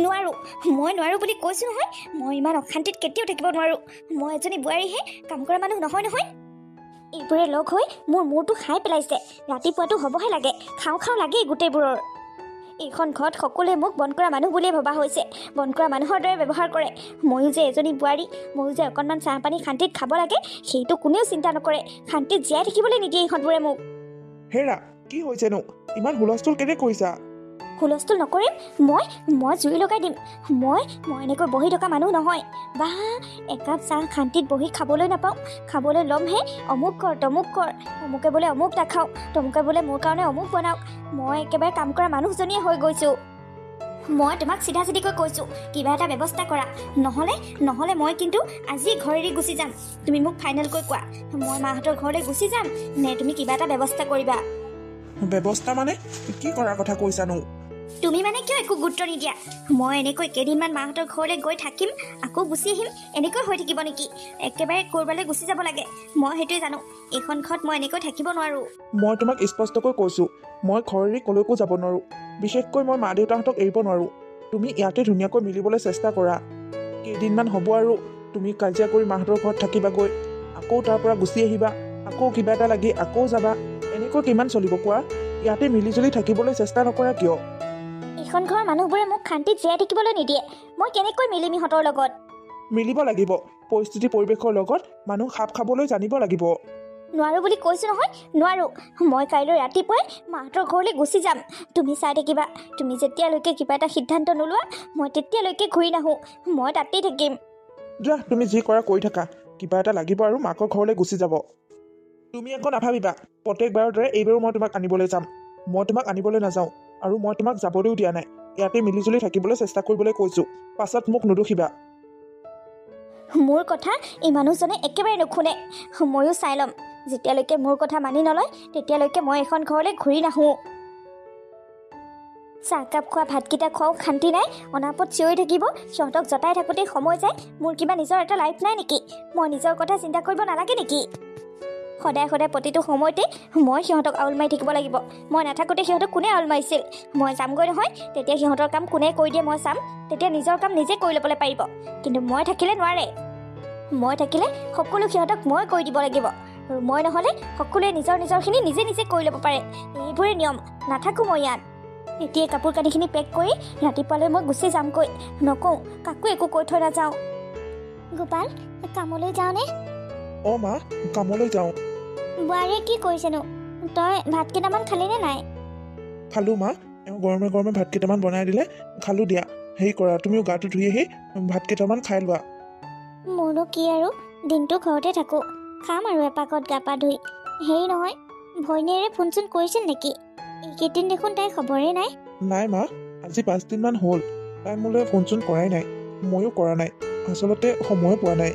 নোৱাৰো, মই নোৱাৰো বুলি কৈছো নহয়। মই ইমান অশান্তিত কেতিয়াও থাকিব নোৱাৰো। মই এজনী বোৱাৰীহে, কাম কৰা মানুহ নহয় নহয়। এইবোৰে লগ হৈ মোৰ মূৰটো খাই পেলাইছে। ৰাতিপুৱাটো হ'বহে লাগে, খাওঁ খাওঁ লাগেই গোটেইবোৰৰ। এইখন ঘৰত সকলোৱে মোক বন্ধ কৰা মানুহ বুলিয়ে ভবা হৈছে, বন্ধ কৰা মানুহৰ দৰে ব্যৱহাৰ কৰে। ময়ো যে এজনী বোৱাৰী, ময়ো যে অকণমান চাহপানী শান্তিত খাব লাগে, সেইটো কোনেও চিন্তা নকৰে। শান্তিত জীয়াই থাকিবলৈ নিদিয়ে ইহঁতবোৰে মোক। হেৰা, কি হৈছেনো? ইমান হুলস্থুল কেনে কৰিছা? হুলস্থুল নকৰিম মই জুই লগাই দিম। মই এনেকৈ বহি থকা মানুহ নহয়। বা একাপ চাহ শান্তিত বহি খাবলৈ নাপাওঁ, খাবলৈ ল'মহে অমুক কৰ তমুক কৰ, অমুকে বোলে অমুক নাখাওঁ, তমুকে বোলে মোৰ কাৰণে অমুক বনাওক। মই একেবাৰে কাম কৰা মানুহজনীয়ে হৈ গৈছোঁ। মই তোমাক চিধা চিধিকৈ কৈছোঁ, কিবা এটা ব্যৱস্থা কৰা, নহ'লে মই কিন্তু আজি ঘৰ এৰি গুচি যাম। তুমি মোক ফাইনেলকৈ কোৱা, মই মাহঁতৰ ঘৰলৈ গুচি যাম নে তুমি কিবা এটা ব্যৱস্থা কৰিবা? ব্যৱস্থা মানে কি কৰাৰ কথা কৈছানো? তুমি মানে কিয় একো গুৰুত্ব নিদিয়া? মই এনেকৈ কেইদিনমান মাহঁতৰ ঘৰলৈ গৈ থাকিম, আকৌ গুচি আহিম, এনেকৈ হৈ থাকিব নেকি? একেবাৰে ক'ৰবালৈ গুচি যাব লাগে। মই সেইটোৱে জানো, এইখন ঘৰত মই এনেকৈ থাকিব নোৱাৰোঁ। মই তোমাক স্পষ্টকৈ কৈছোঁ, মই ঘৰ এৰি ক'লৈকো যাব নোৱাৰোঁ। বিশেষকৈ মই মা দেউতাহঁতক এৰিব নোৱাৰোঁ। তুমি ইয়াতে ধুনীয়াকৈ মিলিবলৈ চেষ্টা কৰা। কেইদিনমান হ'ব আৰু তুমি কাজিয়া কৰি মাহঁতৰ ঘৰত থাকিবাগৈ, আকৌ তাৰ পৰা গুচি আহিবা, আকৌ কিবা এটা লাগি আকৌ যাবা। এনেকৈ কিমান চলিব কোৱা? ইয়াতে মিলিজুলি থাকিবলৈ চেষ্টা নকৰা কিয়? এইখন ঘৰৰ মানুহবোৰে মোক শান্তিত জীয়াই থাকিবলৈ নিদিয়ে। মই কেনেকৈ মিলিম ইহঁতৰ লগত? মিলিব লাগিব। পৰিস্থিতি পৰিৱেশৰ লগত মানুহ খাপ খাবলৈ জানিব লাগিব। নোৱাৰো বুলি কৈছোঁ নহয়, নোৱাৰো। মই কাইলৈ ৰাতিপুৱাই মাহঁতৰ ঘৰলৈ গুচি যাম। তুমি চাই থাকিবা, তুমি যেতিয়ালৈকে কিবা এটা সিদ্ধান্ত নোলোৱা, মই তেতিয়ালৈকে ঘূৰি নাহোঁ। মই তাতেই থাকিম। যোৱা, তুমি যি কৰা কৰি থাকা। কিবা এটা লাগিব আৰু মাকৰ ঘৰলৈ গুচি যাব। তুমি একো নাভাবিবা, প্ৰত্যেকবাৰৰ দৰে এইবাৰো মই তোমাক আনিবলৈ যাম। মই তোমাক আনিবলৈ নাযাওঁ, আৰু মই তোমাক যাবলৈও দিয়া নাই। ইয়াতে মিলিজুলি থাকিবলৈ চেষ্টা কৰিবলৈ কৈছোঁ। পাছত মোক নুদুখিবা। মোৰ কথা এই মানুহজনে একেবাৰে নুশুনে। ময়ো চাই ল'ম। যেতিয়ালৈকে মোৰ কথা মানি নলয়, তেতিয়ালৈকে মই এখন ঘৰলৈ ঘূৰি নাহোঁ। চাহকাপ খোৱা, ভাতকেইটা খোৱাও শান্তি নাই। অনাপত চিঞৰি থাকিব, সিহঁতক জটাই থাকোঁতেই সময় যায়। মোৰ কিবা নিজৰ এটা লাইফ নাই নেকি? মই নিজৰ কথা চিন্তা কৰিব নালাগে নেকি? সদায় প্ৰতিটো সময়তে মই সিহঁতক আউল মাৰি থাকিব লাগিব। মই নাথাকোঁতে সিহঁতক কোনে আউল মাৰিছিল? মই যামগৈ নহয়, তেতিয়া সিহঁতৰ কাম কোনে কৰি দিয়ে মই চাম। তেতিয়া নিজৰ কাম নিজে কৰি ল'বলৈ পাৰিব। কিন্তু মই থাকিলে নোৱাৰে। মই থাকিলে সকলো সিহঁতক মই কৰি দিব লাগিব, আৰু মই নহ'লে সকলোৱে নিজৰখিনি নিজে কৰি ল'ব পাৰে। এইবোৰে নিয়ম। নাথাকোঁ মই ইয়াত। এতিয়াই কাপোৰ কানিখিনি পেক কৰি ৰাতিপুৱালৈ মই গুচি যামগৈ। নকওঁ, কাকো একো কৈ থৈ নাযাওঁ। গোপাল, কামলৈ যাওঁনে? অঁ মা, কামলৈ যাওঁ। বোৱাৰীয়ে কি কৰিছেনো? তই ভাত কেইটামান খালিনে নাই? খালোঁ মা, এওঁ গৰমে গৰমে ভাত কেইটামান বনাই দিলে, খালোঁ দিয়া। হেৰি কৰা, তুমিও গাটো ধুই আহি ভাত কেইটামান খাই লোৱা। মোৰনো কি আৰু, দিনটো ঘৰতে থাকোঁ, খাম আৰু এপাকত গা পা ধুই। হেৰি নহয়, ভৈনীয়েৰে ফোন চোন কৰিছিল নেকি? এইকেইদিন দেখোন তাইৰ খবৰেই নাই। নাই মা, আজি 5 দিনমান হ'ল তাই মোলৈ ফোন চোন কৰাই নাই। ময়ো কৰা নাই, আচলতে সময় পোৱা নাই।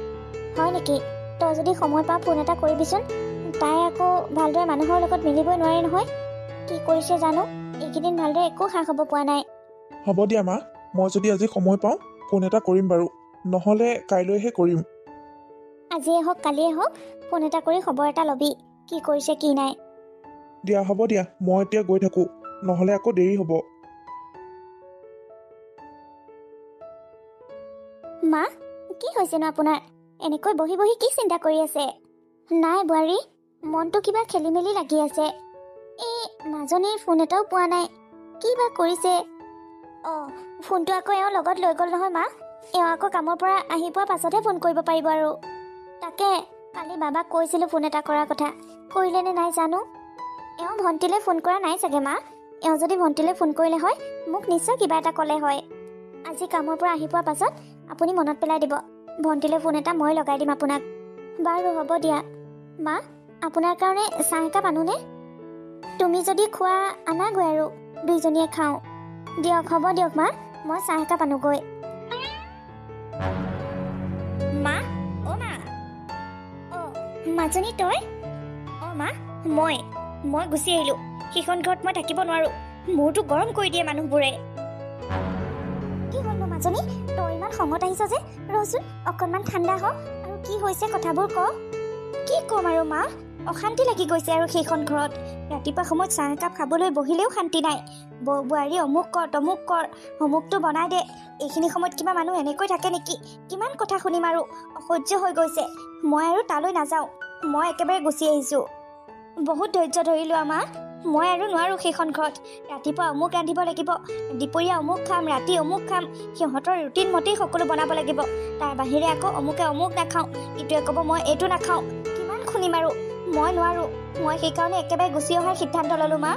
হয় নেকি? তই যদি সময় পাওঁ ফোন এটা কৰিবিচোন। তাই আকৌ ভালদৰে মানুহৰ লগত মিলিবই নোৱাৰে নহয়। কি কৰিছে জানো, এইকেইদিন ভালদৰে একো খা খবৰ পোৱা নাই। হ'ব দিয়া মা, মই যদি আজি সময় পাওঁ ফোন এটা কৰিম বাৰু, নহ'লে কাইলৈহে কৰিম। আজিয়ে হওক কালিয়ে হওক, ফোন এটা কৰি খবৰ এটা ল'বি, কি কৰিছে কি নাই। দিয়া হ'ব দিয়া, মই এতিয়া গৈ থাকোঁ, নহ'লে আকৌ দেৰি হ'ব। মা, কি হৈছেনো আপোনাৰ? এনেকৈ বহি বহি কি চিন্তা কৰি আছে? নাই বোৱাৰী, মনটো কিবা খেলি মেলি লাগি আছে। এই মাজনীৰ ফোন এটাও পোৱা নাই, কি বা কৰিছে? অঁ, ফোনটো আকৌ এওঁ লগত লৈ গ'ল নহয় মা। এওঁ আকৌ কামৰ পৰা আহি পোৱাৰ পাছতহে ফোন কৰিব পাৰিব আৰু। তাকে কালি বাবাক কৈছিলোঁ ফোন এটা কৰাৰ কথা, কৰিলেনে নাই জানো। এওঁ ভণ্টিলৈ ফোন কৰা নাই চাগে মা। এওঁ যদি ভণ্টিলৈ ফোন কৰিলে হয়, মোক নিশ্চয় কিবা এটা ক'লে হয়। আজি কামৰ পৰা আহি পোৱাৰ পাছত আপুনি মনত পেলাই দিব, ভণ্টিলৈ ফোন এটা মই লগাই দিম আপোনাক। বাৰু হ'ব দিয়া। মা, আপোনাৰ কাৰণে চাহ একাপ আনোনে? তুমি যদি খোৱা আনাগৈ আৰু, দুইজনীয়ে খাওঁ। দিয়ক, হ'ব দিয়ক মা, মই চাহ একাপ আনোগৈ। মা, অ' মা। অঁ, মাজনী তই? অঁ মা, মই গুচি আহিলোঁ। সেইখন ঘৰত মই থাকিব নোৱাৰোঁ, মূৰটো গৰম কৰি দিয়ে মানুহবোৰে। কি হ'লনো মাজনী, তই ইমান খঙত আহিছ যে? ৰচোন, অকণমান ঠাণ্ডা হ, আৰু কি হৈছে কথাবোৰ ক। কি ক'ম আৰু মা, অশান্তি লাগি গৈছে আৰু সেইখন ঘৰত। ৰাতিপুৱা সময়ত চাহ একাপ খাবলৈ বহিলেও শান্তি নাই। বোৱাৰী অমুক কৰ তমুক কৰ, অমুকটো বনাই দে। এইখিনি সময়ত কিবা মানুহ এনেকৈ থাকে নেকি? কিমান কথা শুনিম আৰু, অসহ্য হৈ গৈছে। মই আৰু তালৈ নাযাওঁ, মই একেবাৰে গুচি আহিছোঁ। বহুত ধৈৰ্য ধৰিলোঁ মা, মই আৰু নোৱাৰোঁ সেইখন ঘৰত। ৰাতিপুৱা অমুক ৰান্ধিব লাগিব, দুপৰীয়া অমুক খাম, ৰাতি অমুক খাম। সিহঁতৰ ৰুটিন মতেই সকলো বনাব লাগিব। তাৰ বাহিৰে আকৌ অমুকে অমুক নাখাওঁ, ইটোৱে ক'ব মই এইটো নাখাওঁ। কিমান শুনিম আৰু, মই নোৱাৰোঁ। মই সেইকাৰণে একেবাৰে গুচি অহাৰ সিদ্ধান্ত ল'লোঁ মা।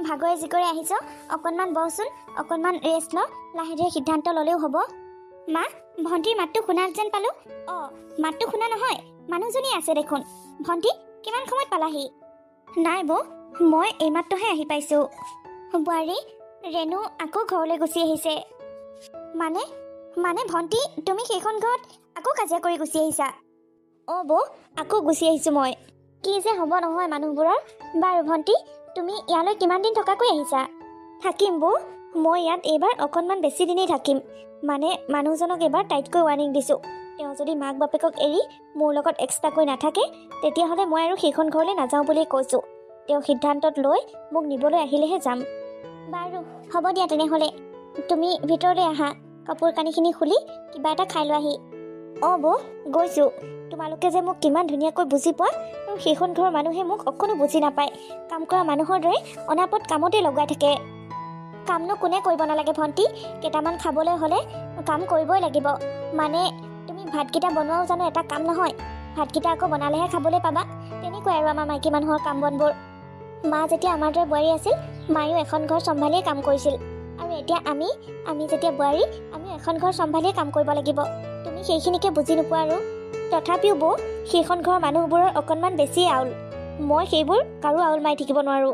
ভাগৰে জিগৰে আহিছ, অকণমান বহচোন, অকণমান ৰেষ্ট ল, লাহে ধীৰে সিদ্ধান্ত ল'লেও হ'ব। মা, ভণ্টিৰ মাতটো শুনা যেন পালোঁ। অঁ, মাতটো শুনা নহয়, মানুহজনী আছে দেখোন। ভণ্টি, কিমান সময়ত পালাহি? নাই বৌ, মই এইমাত্ৰহে আহি পাইছোঁ। বোৱাৰী, ৰেণু আকৌ ঘৰলৈ গুচি আহিছে। মানে মানে ভণ্টি, তুমি সেইখন ঘৰত আকৌ কাজিয়া কৰি গুচি আহিছা? অঁ বৌ, আকৌ গুচি আহিছোঁ মই। কি যে হ'ব নহয় মানুহবোৰৰ। বাৰু ভণ্টি, তুমি ইয়ালৈ কিমান দিন থকাকৈ আহিছা? থাকিম বৌ, মই ইয়াত এইবাৰ অকণমান বেছি দিনেই থাকিম। মানে মানুহজনক এইবাৰ টাইটকৈ ৱাৰ্ণিং দিছোঁ। তেওঁ যদি মাক বাপেকক এৰি মোৰ লগত এক্সট্ৰাকৈ নাথাকে, তেতিয়াহ'লে মই আৰু সেইখন ঘৰলৈ নাযাওঁ বুলি কৈছোঁ। তেওঁ সিদ্ধান্তত লৈ মোক নিবলৈ আহিলেহে যাম। বাৰু হ'ব দিয়া তেনেহ'লে, তুমি ভিতৰলৈ আহা, কাপোৰ কানিখিনি খুলি কিবা এটা খাই লোৱাহি। অঁ বৌ, গৈছোঁ। তোমালোকে যে মোক কিমান ধুনীয়াকৈ বুজি পোৱা, আৰু সেইখন ঘৰৰ মানুহে মোক অকণো বুজি নাপায়। কাম কৰা মানুহৰ দৰে অনাপত কামতে লগাই থাকে। কামনো কোনে কৰিব নালাগে ভণ্টি, কেইটামান খাবলৈ হ'লে কাম কৰিবই লাগিব। মানে তুমি ভাতকেইটা বনোৱাও জানো এটা কাম নহয়? ভাতকেইটা আকৌ বনালেহে খাবলৈ পাবা। তেনেকুৱাই আৰু আমাৰ মাইকী মানুহৰ কাম বনবোৰ। মা যেতিয়া আমাৰ দৰে বোৱাৰী আছিল, মায়েও এখন ঘৰ চম্ভালিয়ে কাম কৰিছিল। আৰু এতিয়া আমি যেতিয়া বোৱাৰী, আমিও এখন ঘৰ চম্ভালিয়ে কাম কৰিব লাগিব। তুমি সেইখিনিকে বুজি নোপোৱা আৰু। তথাপিও বৌ, সেইখন ঘৰৰ মানুহবোৰৰ অকণমান বেছিয়ে আউল। মই সেইবোৰ কাৰো আউল মাৰি থাকিব নোৱাৰোঁ।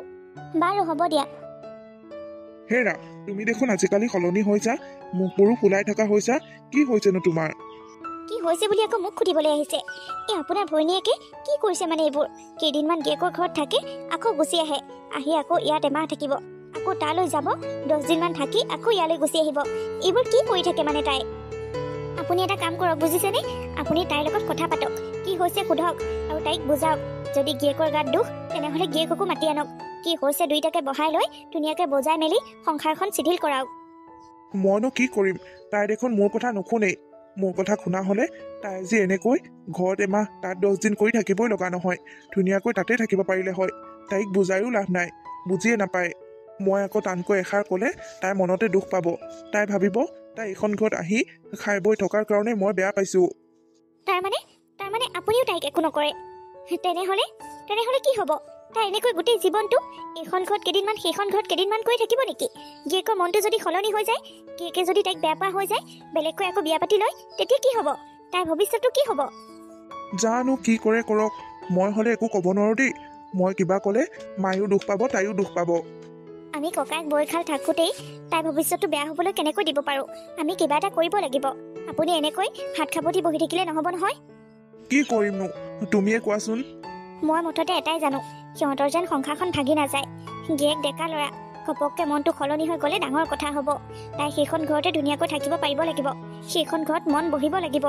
বাৰু হ'ব দিয়া। হেৰা, তুমি দেখোন আজিকালি সলনি হৈছা, মুখবোৰো ফুলাই থকা হৈছা। কি হৈছেনো তোমাৰ? কি হৈছে বুলি আকৌ মোক সুধিবলৈ আহিছে? এই আপোনাৰ ভৈনীয়েকে কি কৰিছে মানে এইবোৰ? কেইদিনমান গিয়েকৰ ঘৰত থাকে, আকৌ গুচি আহে, আহি আকৌ ইয়াত এমাহ থাকিব, আকৌ তালৈ যাব, 10 দিনমান থাকি আকৌ ইয়ালৈ গুচি আহিব। এইবোৰ কি কৰি থাকে মানে তাই? আপুনি এটা কাম কৰক, বুজিছেনে? আপুনি তাইৰ লগত কথা পাতক, কি হৈছে সোধক, আৰু তাইক বুজাওক। যদি গিয়েকৰ গাত দুখ, তেনেহ'লে গিয়েককো মাতি আনক। কি হৈছে দুইটাকে বহাই লৈ ধুনীয়াকৈ বজাই মেলি সংসাৰখন চিধিল কৰাওক। মইনো কি কৰিম? তাই দেখোন মোৰ কথা নুশুনেই। মোৰ কথা শুনা হ'লে তাই আজি এনেকৈ ঘৰত এমাহ তাত 10 দিন কৰি থাকিবই লগা নহয়। ধুনীয়াকৈ তাতে থাকিব পাৰিলে হয়। তাইক বুজায়ো লাভ নাই, বুজিয়ে নাপায়। মই আকৌ টানকৈ এষাৰ ক'লে তাই মনতে দুখ পাব। তাই ভাবিব তাই এইখন ঘৰত আহি খাই বৈ থকাৰ কাৰণে মই বেয়া পাইছোঁ। তাৰমানে আপুনিও তাইক একো নকৰে? তেনেহ'লে কি হ'ব? তাই এনেকৈ গোটেই জীৱনটো এইখন ঘৰত কেইদিনমান, সেইখন ঘৰত কেইদিনমান কৰি থাকিব নেকি? গিয়েকৰ মনটো যদি সলনি হৈ যায়, গিয়েকে যদি তাইক বেয়া পোৱা হৈ যায়, বেলেগকৈ আকৌ বিয়া পাতি লয়, তেতিয়া কি হ'ব? তাইৰ ভৱিষ্যতটো কি হ'ব? জানো কি কৰে কৰক, মই হ'লে একো ক'ব নোৱাৰোঁ দেই। মই কিবা ক'লে মায়েও দুখ পাব, তাইও দুখ পাব। আমি ককায়েক বৈখাল থাকোঁতেই তাইৰ ভৱিষ্যতটো বেয়া হ'বলৈ কেনেকৈ দিব পাৰোঁ? আমি কিবা এটা কৰিব লাগিব। আপুনি এনেকৈ হাত খাপতি বহি থাকিলে নহ'ব নহয়। কি কৰিমনো, তুমিয়ে কোৱাচোন। মই মুঠতে এটাই জানো, সিহঁতৰ যেন সংসাৰখন ভাগি নাযায়। গিয়েক ডেকা ল'ৰা, ঘপককৈ মনটো সলনি হৈ গ'লে ডাঙৰ কথা হ'ব। তাই সেইখন ঘৰতে ধুনীয়াকৈ থাকিব পাৰিব লাগিব, সেইখন ঘৰত মন বহিব লাগিব।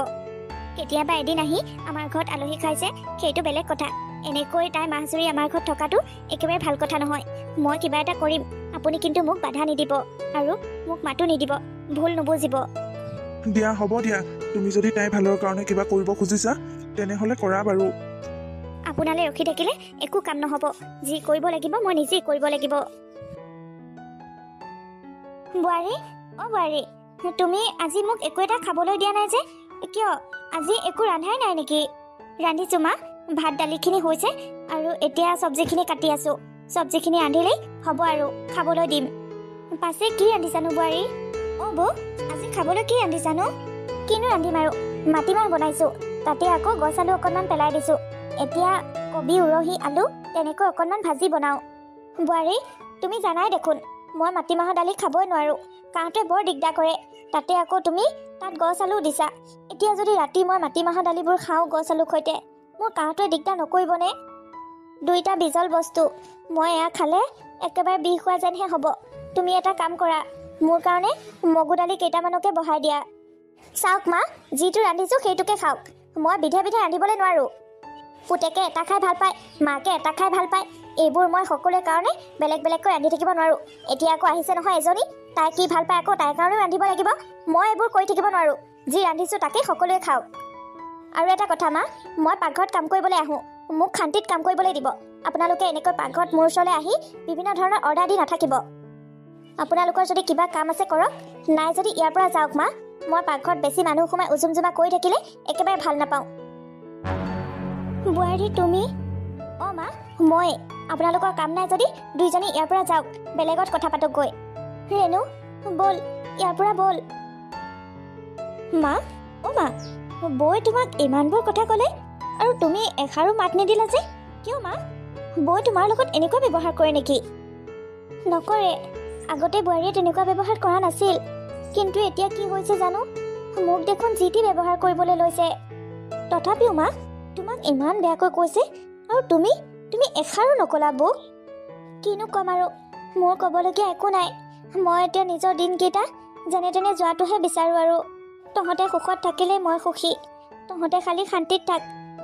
কেতিয়াবা এদিন আহি আমাৰ ঘৰত আলহী খাইছে, সেইটো বেলেগ কথা। এনেকৈ তাই মাহজুৰি আমাৰ ঘৰত থকাটো একেবাৰে ভাল কথা নহয়। মই কিবা এটা কৰিম, আপুনি কিন্তু মোক বাধা নিদিব আৰু মোক মাতো নিদিব, ভুল নুবুজিব। দিয়া হ'ব দিয়া, তুমি যদি তাইৰ ভালৰ কাৰণে কিবা কৰিব খুজিছা, তেনেহ'লে কৰা বাৰু। আপোনালৈ ৰখি থাকিলে একো কাম নহ'ব। যি কৰিব লাগিব মই নিজেই কৰিব লাগিব। বোৱাৰী, অ' বোৱাৰী, তুমি আজি মোক একো এটা খাবলৈ দিয়া নাই যে? কিয়, আজি একো ৰন্ধাই নাই নেকি? ৰান্ধিছোঁ মা, ভাত দালিখিনি হৈছে আৰু এতিয়া চব্জিখিনি কাটি আছোঁ। চব্জিখিনি ৰান্ধিলেই হ'ব আৰু খাবলৈ দিম। পাছে কি ৰান্ধিছানো বোৱাৰী? অ' বৌ, আজি খাবলৈ কি ৰান্ধিছানো? কিনো ৰান্ধিম আৰু, মাটিমাহ বনাইছোঁ, তাতে আকৌ গছ আলু অকণমান পেলাই দিছোঁ। এতিয়া কবি, উৰহি, আলু তেনেকৈ অকণমান ভাজি বনাওঁ। বোৱাৰী, তুমি জানাই দেখোন, মই মাটিমাহৰ দালি খাবই নোৱাৰোঁ। কাহঁটোৱে বৰ দিগদাৰ কৰে, তাতে আকৌ তুমি তাত গছ আলু দিছা। এতিয়া যদি ৰাতি মই মাটিমাহৰ দালিবোৰ খাওঁ গছ আলুৰ সৈতে, মোৰ কাহঁটোৱে দিগদাৰ নকৰিবনে? দুইটা বিজল বস্তু, মই এয়া খালে একেবাৰে বিষ হোৱা যেনহে হ'ব। তুমি এটা কাম কৰা, মোৰ কাৰণে মগু দালি কেইটামানকে বহাই দিয়া। চাওক মা, যিটো ৰান্ধিছোঁ সেইটোকে খাওক, মই বিধে বিধে ৰান্ধিবলৈ নোৱাৰোঁ। পুতেকে এটা খাই ভাল পায়, মাকে এটা খাই ভাল পায়। এইবোৰ মই সকলোৰে কাৰণে বেলেগ বেলেগকৈ ৰান্ধি থাকিব নোৱাৰোঁ। এতিয়া আকৌ আহিছে নহয় এজনী, তাই কি ভাল পায় আকৌ তাইৰ কাৰণেও ৰান্ধিব লাগিব। মই এইবোৰ কৰি থাকিব নোৱাৰোঁ। যি ৰান্ধিছোঁ তাকেই সকলোৱে খাওক। আৰু এটা কথা মা, মই পাকঘৰত কাম কৰিবলৈ আহোঁ, মোক শান্তিত কাম কৰিবলৈ দিব। আপোনালোকে এনেকৈ পাকঘৰত মোৰ ওচৰলৈ আহি বিভিন্ন ধৰণৰ অৰ্ডাৰ দি নাথাকিব। আপোনালোকৰ যদি কিবা কাম আছে কৰক, নাই যদি ইয়াৰ পৰা যাওক মা। মই পাকঘৰত বেছি মানুহ সোমাই উজুম জুমা কৰি থাকিলে একেবাৰে ভাল নাপাওঁ। বোৱাৰী তুমি? অঁ মা, মই। আপোনালোকৰ কাম নাই যদি দুইজনী ইয়াৰ পৰা যাওক, বেলেগত কথা পাতকগৈ। ৰেণু ব'ল, ইয়াৰ পৰা ব'ল। মা, অ' মা, বৌয়ে তোমাক ইমানবোৰ কথা ক'লে আৰু তুমি এষাৰো মাত নিদিলা যে? কিয় মা, বৌয়ে তোমাৰ লগত এনেকুৱা ব্যৱহাৰ কৰে নেকি? নকৰে, আগতে বোৱাৰীয়ে তেনেকুৱা ব্যৱহাৰ কৰা নাছিল, কিন্তু এতিয়া কি হৈছে জানো, মোক দেখোন যি টি ব্যৱহাৰ কৰিবলৈ লৈছে। তথাপিও মা, তোমাক ইমান বেয়াকৈ কৈছে আৰু তুমি এষাৰো নকলা বৌ? কিনো ক'ম আৰু, মোৰ ক'বলগীয়া একো নাই। মই এতিয়া নিজৰ দিনকেইটা যেনে তেনে যোৱাটোহে বিচাৰোঁ আৰু। তহঁতে সুখত থাকিলেই মই সুখী, তহঁতে খালি শান্তিত থাক,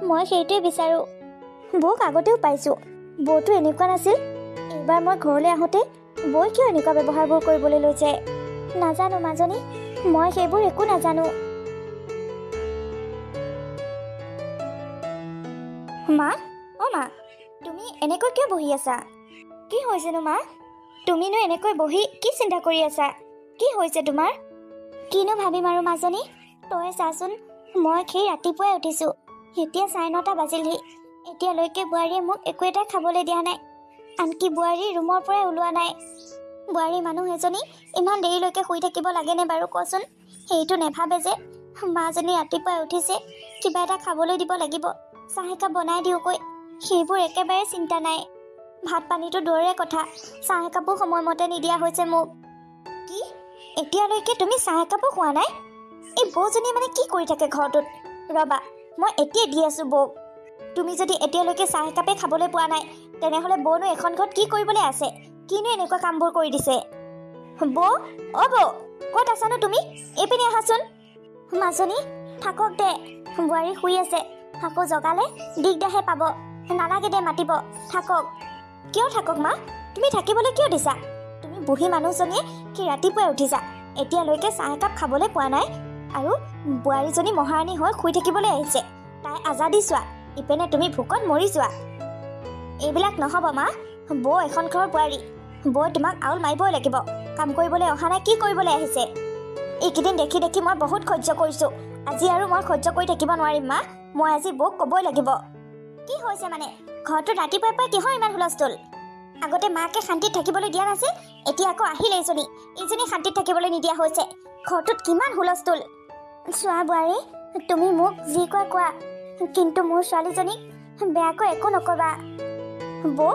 মই সেইটোৱে বিচাৰোঁ। বৌক আগতেও পাইছোঁ, বৌটো এনেকুৱা নাছিল। এইবাৰ মই ঘৰলৈ আহোঁতে বৌয়ে কিয় এনেকুৱা ব্যৱহাৰবোৰ কৰিবলৈ লৈছে নাজানো মাজনী, মই সেইবোৰ একো নাজানো। মা, অ' মা, তুমি এনেকৈ কিয় বহি আছা? কি হৈছেনো মা? তুমিনো এনেকৈ বহি কি চিন্তা কৰি আছা? কি হৈছে তোমাৰ? কিনো ভাবিম আৰু মাজনী, তই চাচোন, মই সেই ৰাতিপুৱাই উঠিছোঁ, এতিয়া 9:30 বাজিলহি। এতিয়ালৈকে বোৱাৰীয়ে মোক একো এটা খাবলৈ দিয়া নাই, আনকি বোৱাৰী ৰুমৰ পৰাই ওলোৱা নাই। বোৱাৰী মানুহ এজনী ইমান দেৰিলৈকে শুই থাকিব লাগেনে বাৰু কচোন? সেইটো নেভাবে যে মাজনী ৰাতিপুৱাই উঠিছে, কিবা এটা খাবলৈ দিব লাগিব, চাহ একাপ বনাই দিওঁগৈ, সেইবোৰ একেবাৰে চিন্তা নাই। ভাত পানীটো দূৰৰে কথা, চাহ একাপো সময়মতে নিদিয়া হৈছে মোক। কি, এতিয়ালৈকে তুমি চাহ একাপো খোৱা নাই? এই বৌজনীয়ে মানে কি কৰি থাকে ঘৰটোত? ৰ'বা, মই এতিয়াই দি আছোঁ বৌক। তুমি যদি এতিয়ালৈকে চাহ একাপে খাবলৈ পোৱা নাই, তেনেহ'লে বৌনো এখন ঘৰত কি কৰিবলৈ আছে? কিনো এনেকুৱা কামবোৰ কৰি দিছে? বৌ, অ' বৌ, ক'ত আছানো তুমি? এইপিনে আহাচোন। মাজনী থাকক দে, বোৱাৰী শুই আছে, আকৌ জগালে দিগদাৰহে পাব। নালাগে দে মাতিব, থাকক। কিয় থাকক মা, তুমি থাকিবলৈ কিয় দিছা? তুমি বুঢ়ী মানুহজনীয়ে কি ৰাতিপুৱাই উঠিছা, এতিয়ালৈকে চাহ একাপ খাবলৈ পোৱা নাই, আৰু বোৱাৰীজনী মহাৰাণী হৈ শুই থাকিবলৈ আহিছে। তাই আজাদি চোৱা, ইপিনে তুমি ভোকত মৰি যোৱা। এইবিলাক নহ'ব মা, বৌ এখন ঘৰৰ বোৱাৰী, বৌ তোমাক আউল মাৰিবই লাগিব। কাম কৰিবলৈ অহা নাই, কি কৰিবলৈ আহিছে? এইকেইদিন দেখি দেখি মই বহুত সহ্য কৰিছোঁ, আজি আৰু মই সহ্য কৰি থাকিব নোৱাৰিম মা, মই আজি বৌক ক'বই লাগিব। কি হৈছে মানে, ঘৰটোত ৰাতিপুৱাৰ পৰা কিহৰ ইমান হুলস্থুল? আগতে মাকে শান্তিত থাকিবলৈ দিয়া নাছিল, এতিয়া আকৌ আহিল এইজনী শান্তিত থাকিবলৈ নিদিয়া হৈছে। ঘৰটোত কিমান হুলস্থুল। চোৱা বোৱাৰী, তুমি মোক যি কোৱা কোৱা, কিন্তু মোৰ ছোৱালীজনীক বেয়াকৈ একো নকবা। বৌ,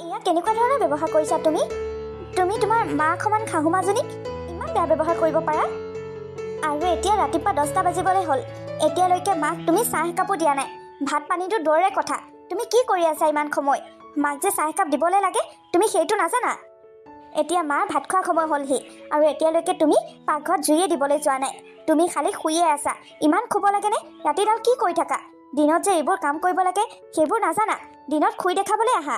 এয়া কেনেকুৱা ধৰণৰ ব্যৱহাৰ কৰিছা তুমি? তুমি তোমাৰ মাক সমান শাহুমাজনীক ইমান বেয়া ব্যৱহাৰ কৰিব পাৰা? আৰু এতিয়া ৰাতিপুৱা 10টা বাজিবলৈ হ'ল, এতিয়ালৈকে মাক তুমি চাহ একাপো দিয়া নাই। ভাত পানীটো দূৰৰে কথা, তুমি কি কৰি আছা ইমান সময়? মাক যে চাহ একাপ দিবলৈ লাগে, তুমি সেইটো নাজানা? এতিয়া মাৰ ভাত খোৱা সময় হ'লহি, আৰু এতিয়ালৈকে তুমি পাকঘৰত জুইয়ে দিবলৈ যোৱা নাই। তুমি খালি শুইয়ে আছা। ইমান শুব লাগেনে? ৰাতিডাল কি কৰি থাকা? দিনত যে এইবোৰ কাম কৰিব লাগে সেইবোৰ নাজানা, দিনত শুই দেখাবলৈ আহা।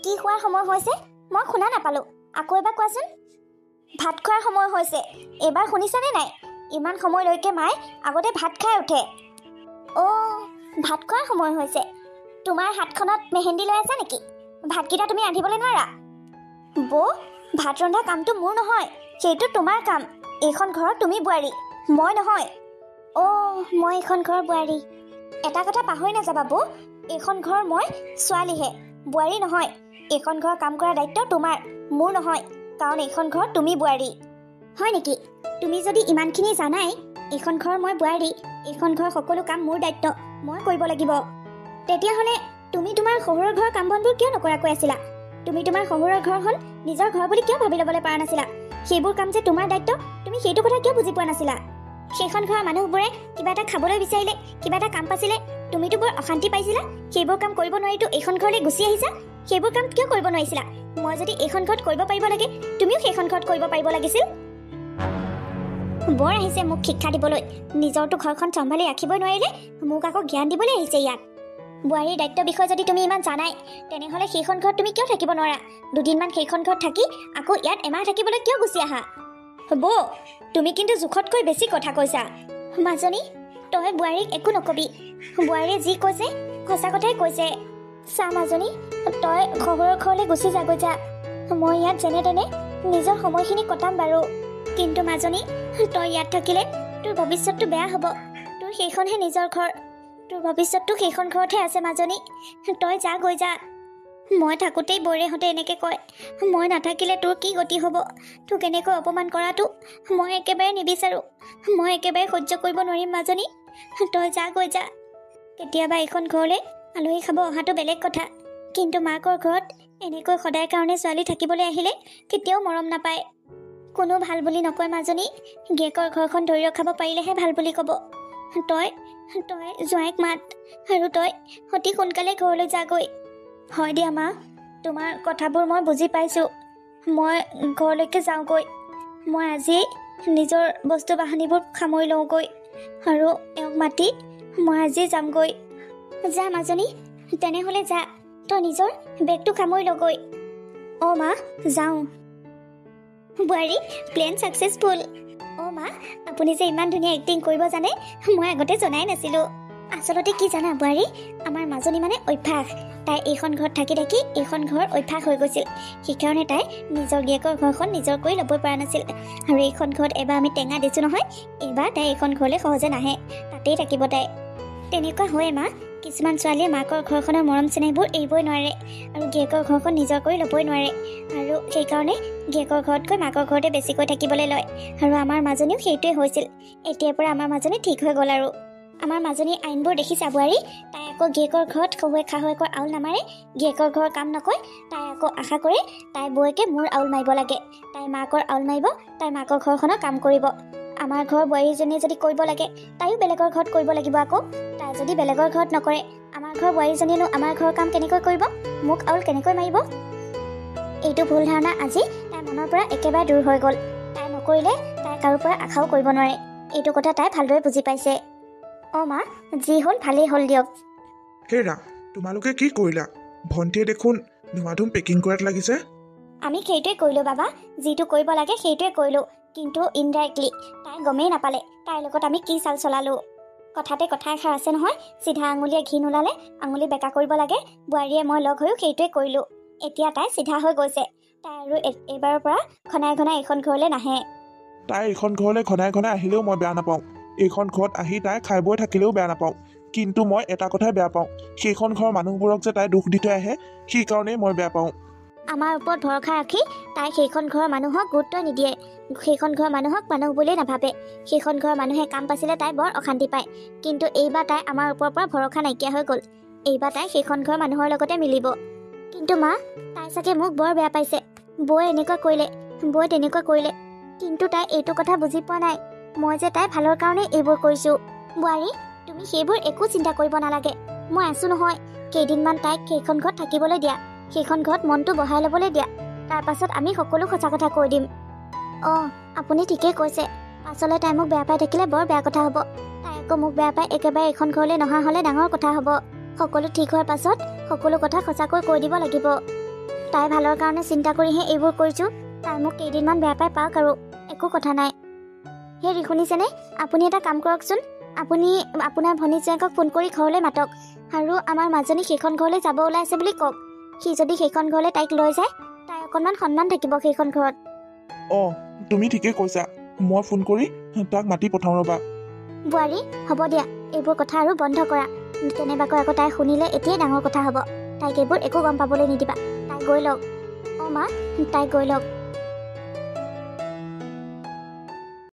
কি খোৱাৰ সময় হৈছে? মই শুনা নাপালোঁ, আকৌ এবাৰ কোৱাচোন। ভাত খোৱাৰ সময় হৈছে, এইবাৰ শুনিছানে নাই? ইমান সময়লৈকে মায়ে আগতে ভাত খাই উঠে। অ', ভাত খোৱাৰ সময় হৈছে। তোমাৰ হাতখনত মেহেন্দি লৈ আছা নেকি? ভাতকেইটা তুমি ৰান্ধিবলৈ নোৱাৰা? বৌ, ভাত ৰন্ধা কামটো মোৰ নহয়, সেইটো তোমাৰ কাম। এইখন ঘৰৰ তুমি বোৱাৰী, মই নহয়। অ', মই এইখন ঘৰৰ বোৱাৰী। এটা কথা পাহৰি নাযাবা বৌ, এইখন ঘৰৰ মই ছোৱালীহে, বোৱাৰী নহয়। এইখন ঘৰৰ কাম কৰা দায়িত্ব তোমাৰ, মোৰ নহয়, কাৰণ এইখন ঘৰত তুমি বোৱাৰী। হয় নেকি? তুমি যদি ইমানখিনি জানাই, এইখন ঘৰৰ মই বোৱাৰী, এইখন ঘৰৰ সকলো কাম মোৰ দায়িত্ব, মই কৰিব লাগিব। তেতিয়াহ'লে তুমি তোমাৰ শহুৰৰ ঘৰৰ কাম বনবোৰ কিয় নকৰাকৈ আছিলা? তুমি তোমাৰ শহুৰৰ ঘৰখন নিজৰ ঘৰ বুলি কিয় ভাবি ল'বলৈ পৰা নাছিলা? সেইবোৰ কাম যে তোমাৰ দায়িত্ব, তুমি সেইটো কথা কিয় বুজি পোৱা নাছিলা? সেইখন ঘৰৰ মানুহবোৰে কিবা এটা খাবলৈ বিচাৰিলে, কিবা এটা কাম পাইছিলে, তুমিতো বৰ অশান্তি পাইছিলা, সেইবোৰ কাম কৰিব নোৱাৰিতো এইখন ঘৰলৈ গুচি আহিছা। সেইবোৰ কাম কিয় কৰিব নোৱাৰিছিলা? মই যদি এইখন ঘৰত কৰিব পাৰিব লাগে, তুমিও সেইখন ঘৰত কৰিব পাৰিব লাগিছিল। বৰ আহিছে মোক শিক্ষা দিবলৈ, নিজৰটো ঘৰখন চম্ভালি ৰাখিবই নোৱাৰিলে মোক আকৌ জ্ঞান দিবলৈ আহিছে ইয়াত। বোৱাৰীৰ দায়িত্বৰ বিষয়ে যদি তুমি ইমান জানাই তেনেহ'লে সেইখন ঘৰত তুমি কিয় থাকিব নোৱাৰা? দুদিনমান সেইখন ঘৰত থাকি আকৌ ইয়াত এমাহ থাকিবলৈ কিয় গুচি আহা? বৌ, তুমি কিন্তু জোখতকৈ বেছি কথা কৈছা। মাজনী, তই বোৱাৰীক একো নকবি। বোৱাৰীয়ে যি কৈছে সঁচা কথাই কৈছে। চা মাজনী, তই শহুৰৰ ঘৰলৈ গুচি যাগৈ যা। মই ইয়াত যেনে তেনে নিজৰ সময়খিনি কটাম বাৰু। কিন্তু মাজনী, তই ইয়াত থাকিলে তোৰ ভৱিষ্যতটো বেয়া হ'ব। তোৰ সেইখনহে নিজৰ ঘৰ। তোৰ ভৱিষ্যতটো সেইখন ঘৰতহে আছে মাজনী। তই যা গৈ যা। মই থাকোঁতেই বৌৰেহঁতে এনেকৈ কয়। মই নাথাকিলে তোৰ কি গতি হ'ব? তোক এনেকৈ অপমান কৰাটো মই একেবাৰে নিবিচাৰোঁ। মই একেবাৰে সহ্য কৰিব নোৱাৰিম মাজনী। তই যা গৈ যা। কেতিয়াবা এইখন ঘৰলৈ আলহী খাব অহাটো বেলেগ কথা, কিন্তু মাকৰ ঘৰত এনেকৈ সদায় কাৰণে ছোৱালী থাকিবলৈ আহিলে কেতিয়াও মৰম নাপায়। কোনো ভাল বুলি নকয় মাজনী। গিয়েকৰ ঘৰখন ধৰি ৰখাব পাৰিলেহে ভাল বুলি ক'ব। তই জোঁৱাইক মাত আৰু তই অতি সোনকালে ঘৰলৈ যাগৈ। হয় দিয়া মা, তোমাৰ কথাবোৰ মই বুজি পাইছোঁ। মই ঘৰলৈকে যাওঁগৈ। মই আজিয়েই নিজৰ বস্তু বাহানিবোৰ সামৰি লওঁগৈ আৰু এওঁক মাতি মই আজিয়ে যামগৈ। যা মাজনী, তেনেহ'লে যা। তই নিজৰ বেগটো সামৰি লগৈ। অঁ মা, যাওঁ। বোৱাৰী, প্লেন ছাকচেছফুল। অঁ মা, আপুনি যে ইমান ধুনীয়া এক্টিং কৰিব জানে মই আগতে জনাই নাছিলোঁ। আচলতে কি জানা বোৱাৰী, আমাৰ মাজনী মানে অভ্যাস। তাই এইখন ঘৰত থাকি থাকি এইখন ঘৰ অভ্যাস হৈ গৈছিল। সেইকাৰণে তাই নিজৰ গিয়েকৰ ঘৰখন নিজৰ কৰি ল'বই পৰা নাছিল। আৰু এইখন ঘৰত এবাৰ আমি টেঙা দিছোঁ নহয়, এইবাৰ তাই এইখন ঘৰলৈ সহজে নাহে, তাতেই থাকিব তাই। তেনেকুৱা হয় মা, কিছুমান ছোৱালীয়ে মাকৰ ঘৰখনৰ মৰম চেনেহবোৰ এৰিবই নোৱাৰে আৰু গিয়েকৰ ঘৰখন নিজৰ কৰি ল'বই নোৱাৰে। আৰু সেইকাৰণে গিয়েকৰ ঘৰতকৈ মাকৰ ঘৰতে বেছিকৈ থাকিবলৈ লয়। আৰু আমাৰ মাজনীও সেইটোৱে হৈছিল। এতিয়াৰ পৰা আমাৰ মাজনী ঠিক হৈ গ'ল। আৰু আমাৰ মাজনীৰ আইনবোৰ দেখিছা বোৱাৰী? তাই আকৌ গিয়েকৰ ঘৰত শাহুৱেকৰ আউল নামাৰে, গিয়েকৰ ঘৰৰ কাম নকৰে। তাই আকৌ আশা কৰে তাই বৌয়েকে মোৰ আউল মাৰিব লাগে। তাই মাকৰ আউল মাৰিব, তাই মাকৰ ঘৰখনৰ কাম কৰিব। আমাৰ ঘৰৰ বোৱাৰীজনীয়ে যদি কৰিব লাগে, তাইও বেলেগৰ ঘৰত কৰিব লাগিব আকৌ। তাই যদি বেলেগৰ ঘৰত নকৰে, আমাৰ ঘৰৰ বোৱাৰীজনীয়েনো আমাৰ ঘৰৰ কাম কেনেকৈ কৰিব? মোক আউল কেনেকৈ মাৰিব? এইটো ভুল ধাৰণা আজি তাইৰ মনৰ পৰা একেবাৰে দূৰ হৈ গ'ল। তাই নকৰিলে তাই কাৰো পৰা আশাও কৰিব নোৱাৰে। এইটো কথা তাই ভালদৰে বুজি পাইছে। অঁ মা, যি হ'ল ভালেই হ'ল দিয়ক। হেৰা, তোমালোকে কি কৰিলা? ভণ্টিয়ে দেখোন ধুমাধুম পেকিং কৰাত লাগিছে। আমি সেইটোৱে কৰিলোঁ বাবা। যিটো কৰিব লাগে সেইটোৱে কৰিলোঁ, কিন্তু ইনডাইৰেক্টলি। তাই গমেই নাপালে তাইৰ লগত আমি কি চাল চলালোঁ। কথাতে কথা এষাৰ আছে নহয়, চিধা আঙুলিয়ে ঘি নোলালে আঙুলি বেকা কৰিব লাগে। বোৱাৰীয়ে মই লগ হৈও সেইটোৱে কৰিলোঁ। এতিয়া তাই চিধা হৈ গৈছে। তাই আৰু এইবাৰৰ পৰা ঘনাই ঘনাই এইখন ঘৰলৈ নাহে। তাই এইখন ঘৰলৈ ঘনাই ঘনাই আহিলেও মই বেয়া নাপাওঁ। এইখন ঘৰত আহি তাই খাই বৈ থাকিলেও বেয়া নাপাওঁ। কিন্তু মই এটা কথাই বেয়া পাওঁ, সেইখন ঘৰৰ মানুহবোৰক যে তাই দুখ দি থৈ আহে, সেইকাৰণেই মই বেয়া পাওঁ। আমাৰ ওপৰত ভৰসা ৰাখি তাই সেইখন ঘৰৰ মানুহক গুৰুত্ব নিদিয়ে। সেইখন ঘৰৰ মানুহক মানুহ বুলিয়েই নাভাবে। সেইখন ঘৰৰ মানুহে কাম পাইছিলে তাই বৰ অশান্তি পায়। কিন্তু এইবাৰ তাই আমাৰ ওপৰৰ পৰা ভৰসা নাইকিয়া হৈ গ'ল। এইবাৰ তাই সেইখন ঘৰৰ মানুহৰ লগতে মিলিব। কিন্তু মা, তাই চাগে মোক বৰ বেয়া পাইছে। বৌয়ে এনেকুৱা কৰিলে, বৌয়ে তেনেকুৱা কৰিলে। কিন্তু তাই এইটো কথা বুজি পোৱা নাই, মই যে তাইৰ ভালৰ কাৰণে এইবোৰ কৰিছোঁ। বোৱাৰী, তুমি সেইবোৰ একো চিন্তা কৰিব নালাগে। মই আছোঁ নহয়। কেইদিনমান তাইক সেইখন ঘৰত থাকিবলৈ দিয়া। সেইখন ঘৰত মনটো বহাই ল'বলৈ দিয়া। তাৰ পাছত আমি সকলো সঁচা কথা কৈ দিম। অঁ, আপুনি ঠিকেই কৈছে। পাছলৈ তাই মোক বেয়া পাই থাকিলে বৰ বেয়া কথা হ'ব। তাই আকৌ মোক বেয়া পাই একেবাৰে এইখন ঘৰলৈ নহা হ'লে ডাঙৰ কথা হ'ব। সকলো ঠিক হোৱাৰ পাছত সকলো কথা সঁচাকৈ কৈ দিব লাগিব। তাই ভালৰ কাৰণে চিন্তা কৰিহে এইবোৰ কৰিছোঁ। তাই মোক কেইদিনমান বেয়া পাই পাওক আৰু, একো কথা নাই। হেৰি শুনিছেনে? আপুনি এটা কাম কৰকচোন। আপুনি আপোনাৰ ভনীজীয়েকক ফোন কৰি ঘৰলৈ মাতক আৰু আমাৰ মাজনী সেইখন ঘৰলৈ যাব ওলাইছে বুলি কওক। সি যদি সেইখন ঘৰলৈ তাইক লৈ যায়, তাই অকণমান সন্মান থাকিব সেইখন ঘৰত। অঁ, তুমি ঠিকেই কৈছা। মই ফোন কৰি তাক মাতি পঠাওঁ ৰ'বা। বোৱাৰী, হ'ব দিয়া, এইবোৰ কথা আৰু বন্ধ কৰা। কেনেবাকৈ আকৌ তাই শুনিলে এতিয়াই ডাঙৰ কথা হ'ব। তাইক এইবোৰ একো গম পাবলৈ নিদিবা। তাই গৈ লওক। অঁ মা, তাই গৈ লওক।